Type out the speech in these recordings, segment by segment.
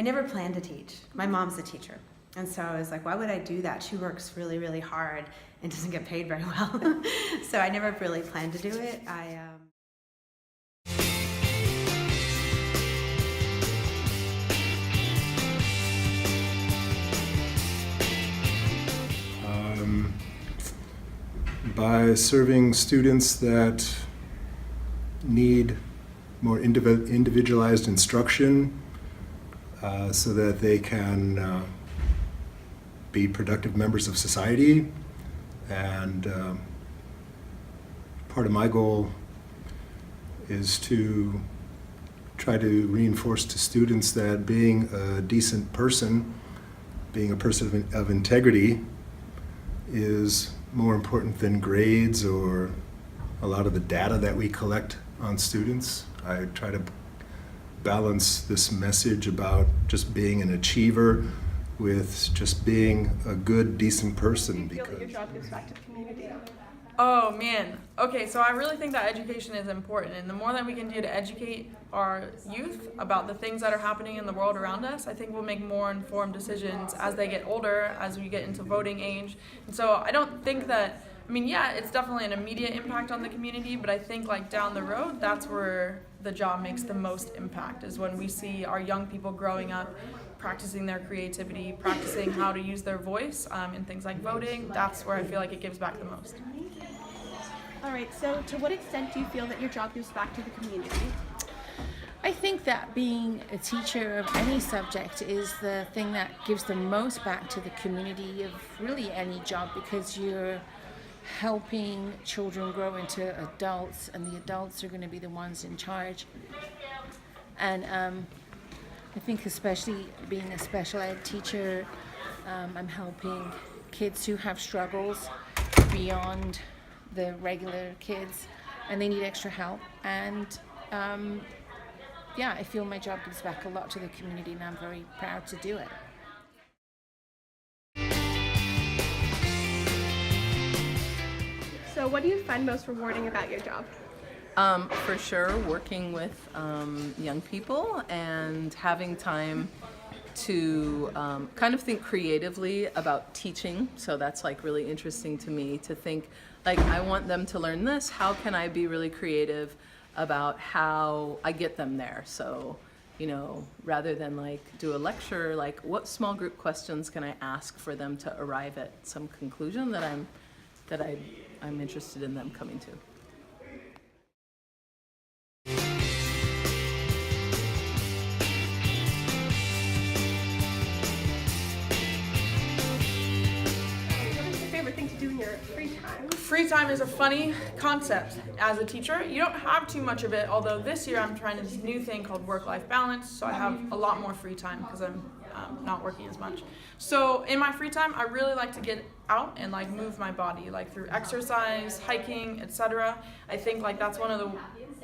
I never planned to teach. My mom's a teacher. And so I was like, why would I do that? She works really, really hard and doesn't get paid very well. So I never really planned to do it. By serving students that need more individualized instruction so that they can be productive members of society. And part of my goal is to try to reinforce to students that being a decent person, being a person of integrity, is more important than grades or a lot of the data that we collect on students. I try to balance this message about just being an achiever with just being a good, decent person. Do you feel that your job gives back to the community? Oh man. Okay, so I really think that education is important, and the more that we can do to educate our youth about the things that are happening in the world around us, I think we'll make more informed decisions as they get older, as we get into voting age. And so I don't think that, I mean, yeah, it's definitely an immediate impact on the community, but I think like down the road, that's where the job makes the most impact, is when we see our young people growing up, practicing their creativity, practicing how to use their voice in things like voting. That's where I feel like it gives back the most. All right, so to what extent do you feel that your job gives back to the community? I think that being a teacher of any subject is the thing that gives the most back to the community of really any job, because you're helping children grow into adults, and the adults are going to be the ones in charge. And I think especially being a special ed teacher, I'm helping kids who have struggles beyond the regular kids, and they need extra help. And yeah, I feel my job gives back a lot to the community, and I'm very proud to do it. So what do you find most rewarding about your job? For sure, working with young people and having time to kind of think creatively about teaching. So that's like really interesting to me, to think like, I want them to learn this. How can I be really creative about how I get them there? So, you know, rather than like do a lecture, like what small group questions can I ask for them to arrive at some conclusion that I'm interested in them coming to. Free time is a funny concept as a teacher. You don't have too much of it, although this year I'm trying this new thing called work-life balance, so I have a lot more free time because I'm not working as much. So in my free time, I really like to get out and like move my body, like through exercise, hiking, etc. I think like that's one of the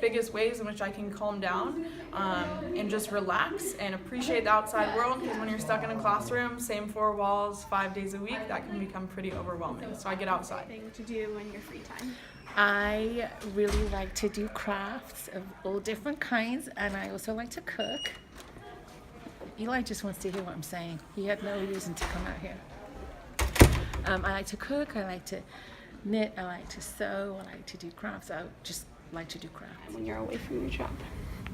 biggest ways in which I can calm down and just relax and appreciate the outside world, because when you're stuck in a classroom, same four walls, 5 days a week, that can become pretty overwhelming. So I get outside. Thing to do in your free time? I really like to do crafts of all different kinds, and I also like to cook. Eli just wants to hear what I'm saying. He had no reason to come out here. I like to cook, I like to knit, I like to sew, I like to do crafts. I just like to do crafts. When you're away from your job?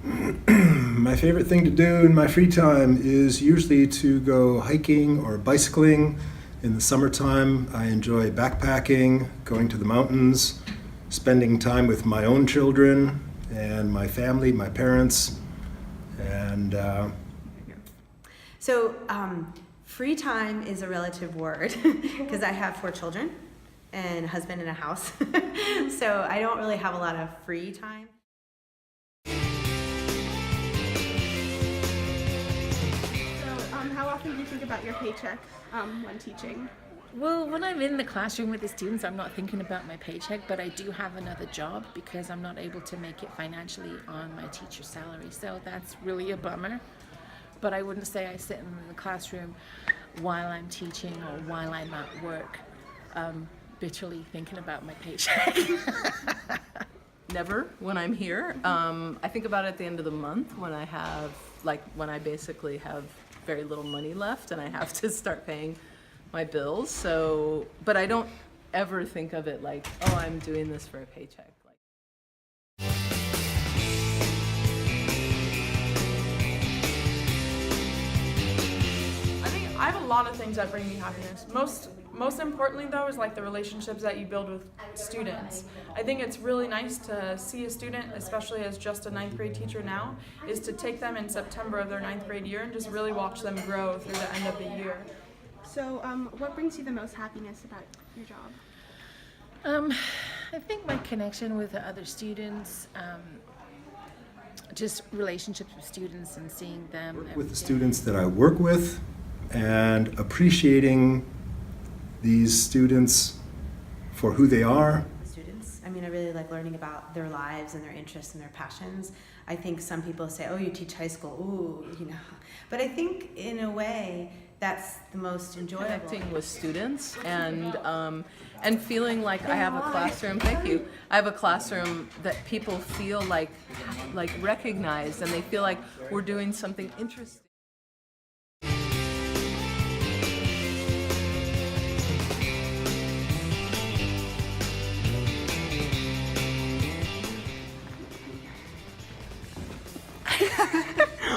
My favorite thing to do in my free time is usually to go hiking or bicycling. In the summertime, I enjoy backpacking, going to the mountains, spending time with my own children and my family, my parents, and So free time is a relative word because I have 4 children and a husband and a house. So I don't really have a lot of free time. How often do you think about your paycheck when teaching? Well, when I'm in the classroom with the students, I'm not thinking about my paycheck, but I do have another job because I'm not able to make it financially on my teacher's salary. So that's really a bummer. But I wouldn't say I sit in the classroom while I'm teaching or while I'm at work bitterly thinking about my paycheck. Never when I'm here. I think about it at the end of the month when I have, like, when I basically have very little money left and I have to start paying my bills. So, but I don't ever think of it like, oh, I'm doing this for a paycheck. I think I have a lot of things that bring me happiness. Most importantly though is like the relationships that you build with students. I think it's really nice to see a student, especially as just a 9th grade teacher now, is to take them in September of their 9th grade year and just really watch them grow through the end of the year. So, what brings you the most happiness about your job? I think my connection with the other students, just relationships with students and seeing them. With the students that I work with and appreciating these students for who they are. Students, I mean, I really like learning about their lives and their interests and their passions. I think some people say, oh, you teach high school, ooh, you know. But I think in a way, that's the most enjoyable. Connecting with students and feeling like I have a classroom. Thank you. I have a classroom that people feel like recognized, and they feel like we're doing something interesting.